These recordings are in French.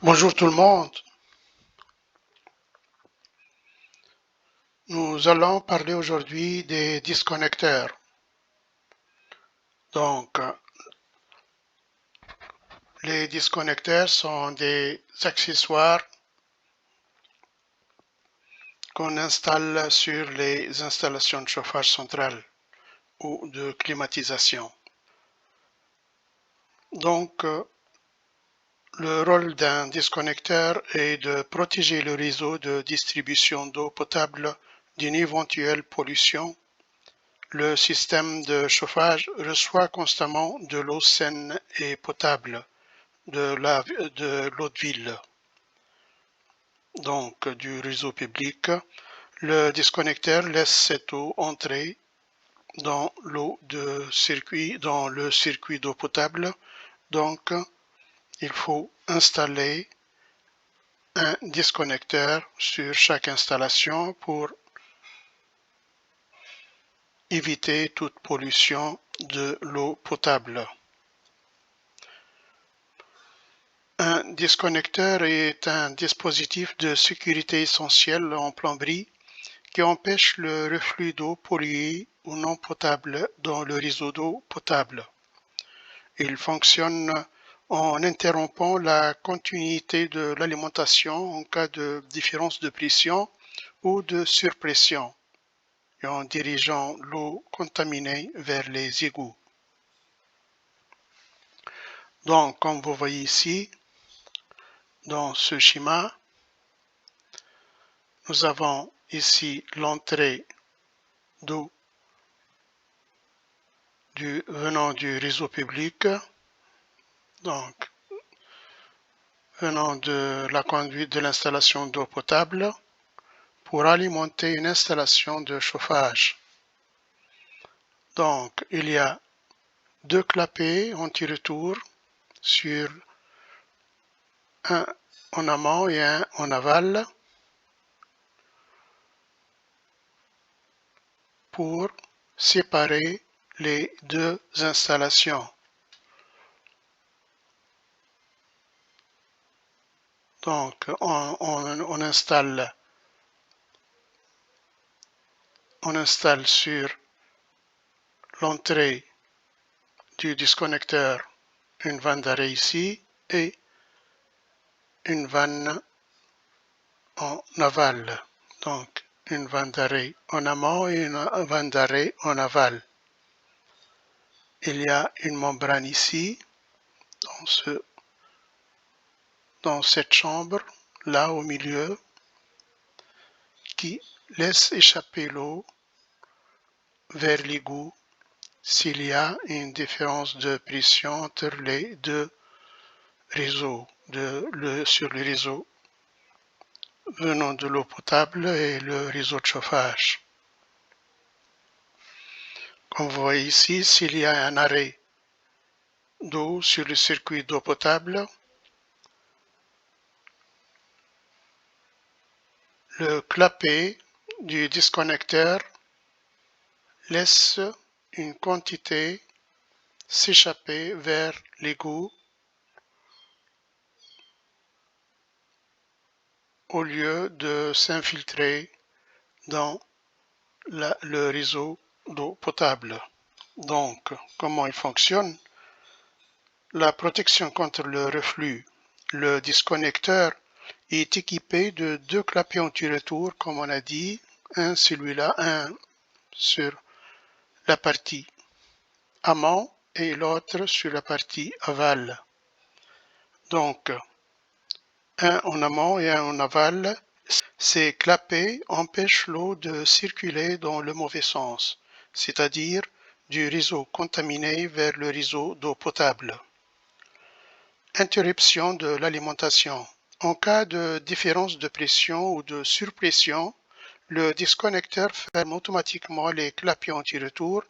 Bonjour tout le monde. Nous allons parler aujourd'hui des disconnecteurs. Donc, les disconnecteurs sont des accessoires qu'on installe sur les installations de chauffage central ou de climatisation. Donc, le rôle d'un disconnecteur est de protéger le réseau de distribution d'eau potable d'une éventuelle pollution. Le système de chauffage reçoit constamment de l'eau saine et potable de l'eau de ville, donc du réseau public. Le disconnecteur laisse cette eau entrer dans dans le circuit d'eau potable. Donc, il faut installer un disconnecteur sur chaque installation pour éviter toute pollution de l'eau potable. Un disconnecteur est un dispositif de sécurité essentiel en plomberie qui empêche le reflux d'eau polluée ou non potable dans le réseau d'eau potable. Il fonctionne en interrompant la continuité de l'alimentation en cas de différence de pression ou de surpression et en dirigeant l'eau contaminée vers les égouts. Donc, comme vous voyez ici, dans ce schéma, nous avons ici l'entrée d'eau venant du réseau public, donc venant de la conduite de l'installation d'eau potable pour alimenter une installation de chauffage. Donc, il y a deux clapets anti-retour sur un en amont et un en aval pour séparer les deux installations. Donc, on installe sur l'entrée du disconnecteur une vanne d'arrêt ici et une vanne en aval. Donc, une vanne d'arrêt en amont et une vanne d'arrêt en aval. Il y a une membrane ici, dans cette chambre, là au milieu, qui laisse échapper l'eau vers l'égout s'il y a une différence de pression entre les deux réseaux, sur le réseau venant de l'eau potable et le réseau de chauffage. Comme vous voyez ici, s'il y a un arrêt d'eau sur le circuit d'eau potable, le clapet du disconnecteur laisse une quantité s'échapper vers l'égout au lieu de s'infiltrer dans le réseau d'eau potable. Donc, comment il fonctionne? La protection contre le reflux. Le disconnecteur est équipé de deux clapets anti-retour, comme on a dit, un sur la partie amont et l'autre sur la partie aval. Donc, un en amont et un en aval. Ces clapets empêchent l'eau de circuler dans le mauvais sens, c'est-à-dire du réseau contaminé vers le réseau d'eau potable. Interruption de l'alimentation. En cas de différence de pression ou de surpression, le disconnecteur ferme automatiquement les clapets anti-retour,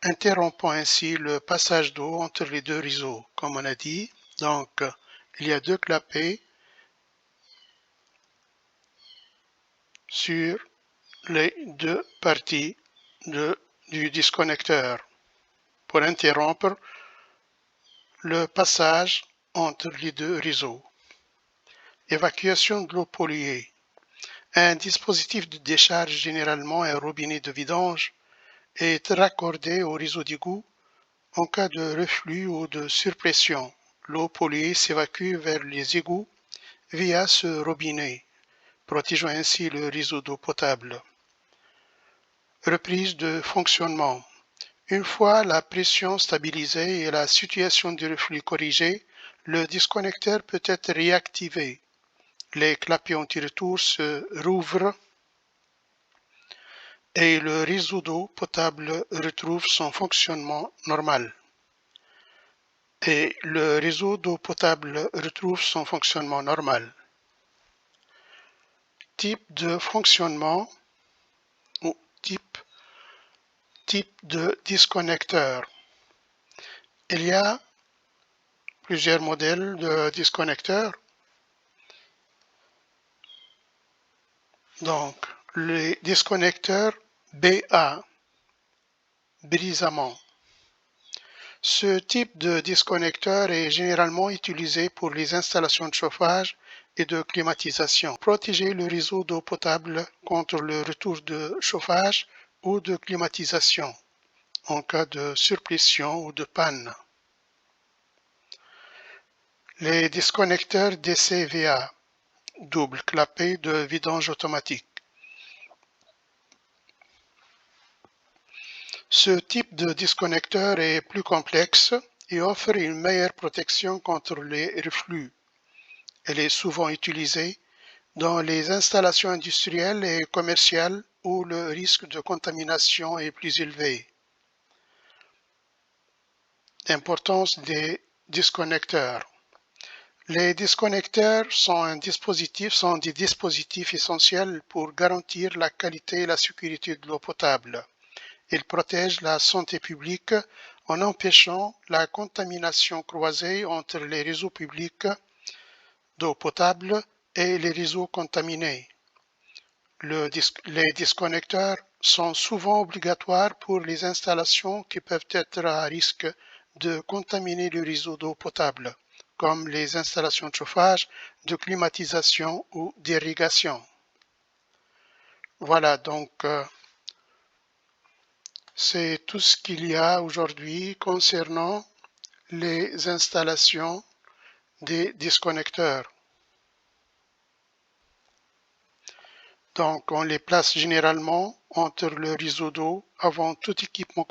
interrompant ainsi le passage d'eau entre les deux réseaux, comme on a dit. Donc, il y a deux clapets sur les deux parties du disconnecteur pour interrompre le passage entre les deux réseaux. Évacuation de l'eau polluée. Un dispositif de décharge, généralement un robinet de vidange, est raccordé au réseau d'égout. En cas de reflux ou de surpression, l'eau polluée s'évacue vers les égouts via ce robinet, protégeant ainsi le réseau d'eau potable. Reprise de fonctionnement. Une fois la pression stabilisée et la situation du reflux corrigée, le disconnecteur peut être réactivé. Les clapiers anti-retour se rouvrent et le réseau d'eau potable retrouve son fonctionnement normal. Type de fonctionnement ou type de disconnecteur. Il y a plusieurs modèles de disconnecteurs. Donc, les disconnecteurs BA, brisement. Ce type de disconnecteur est généralement utilisé pour les installations de chauffage et de climatisation. Protéger le réseau d'eau potable contre le retour de chauffage ou de climatisation en cas de surpression ou de panne. Les disconnecteurs DCVA, double clapet de vidange automatique. Ce type de disconnecteur est plus complexe et offre une meilleure protection contre les reflux. Elle est souvent utilisée dans les installations industrielles et commerciales où le risque de contamination est plus élevé. L'importance des disconnecteurs. Les disconnecteurs sont des dispositifs essentiels pour garantir la qualité et la sécurité de l'eau potable. Ils protègent la santé publique en empêchant la contamination croisée entre les réseaux publics d'eau potable et les réseaux contaminés. Les disconnecteurs sont souvent obligatoires pour les installations qui peuvent être à risque de contaminer le réseau d'eau potable, comme les installations de chauffage, de climatisation ou d'irrigation. Voilà, donc c'est tout ce qu'il y a aujourd'hui concernant les installations des disconnecteurs. Donc, on les place généralement entre le réseau d'eau avant tout équipement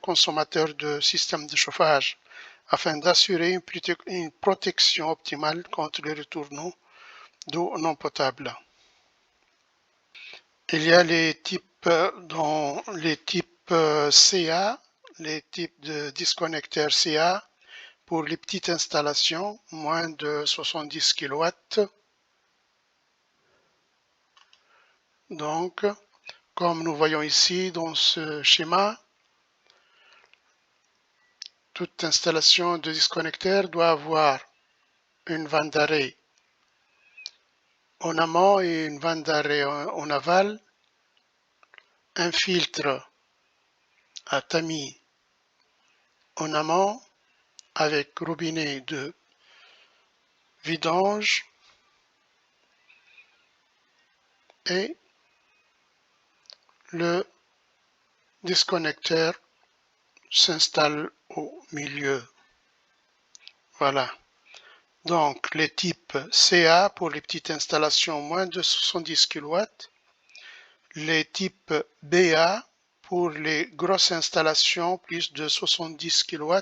consommateur de système de chauffage, afin d'assurer une protection optimale contre le retour d'eau non potable. Il y a les types CA, les types de disconnecteurs CA pour les petites installations, moins de 70 kW. Donc, comme nous voyons ici dans ce schéma, toute installation de disconnecteur doit avoir une vanne d'arrêt en amont et une vanne d'arrêt en aval, un filtre à tamis en amont avec robinet de vidange et le disconnecteur s'installe au milieu. Voilà. Donc, les types CA pour les petites installations moins de 70 kW, les types BA pour les grosses installations plus de 70 kW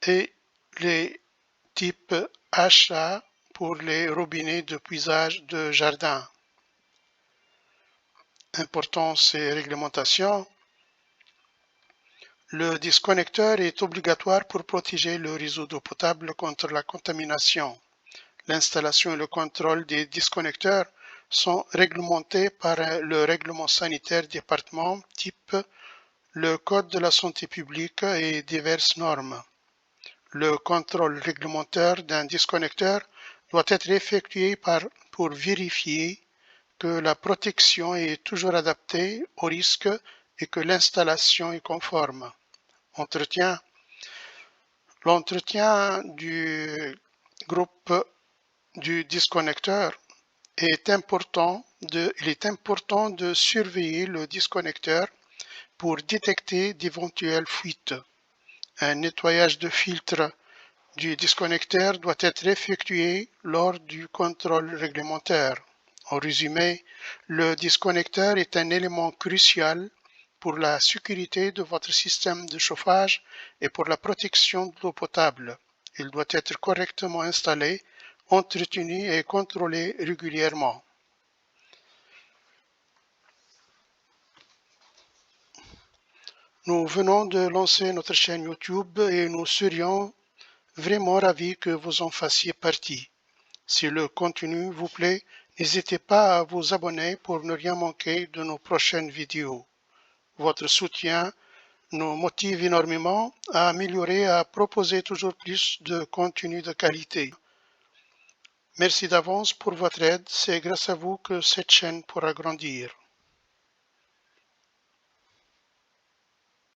et les types HA pour les robinets de puisage de jardin. Importance et réglementation. Le disconnecteur est obligatoire pour protéger le réseau d'eau potable contre la contamination. L'installation et le contrôle des disconnecteurs sont réglementés par le règlement sanitaire département type le Code de la santé publique et diverses normes. Le contrôle réglementaire d'un disconnecteur doit être effectué pour vérifier que la protection est toujours adaptée au risque et que l'installation est conforme. L'entretien du groupe du disconnecteur, il est important de surveiller le disconnecteur pour détecter d'éventuelles fuites. Un nettoyage de filtre du disconnecteur doit être effectué lors du contrôle réglementaire. En résumé, le disconnecteur est un élément crucial pour la sécurité de votre système de chauffage et pour la protection de l'eau potable. Il doit être correctement installé, entretenu et contrôlé régulièrement. Nous venons de lancer notre chaîne YouTube et nous serions vraiment ravis que vous en fassiez partie. Si le contenu vous plaît, n'hésitez pas à vous abonner pour ne rien manquer de nos prochaines vidéos. Votre soutien nous motive énormément à améliorer et à proposer toujours plus de contenu de qualité. Merci d'avance pour votre aide, c'est grâce à vous que cette chaîne pourra grandir.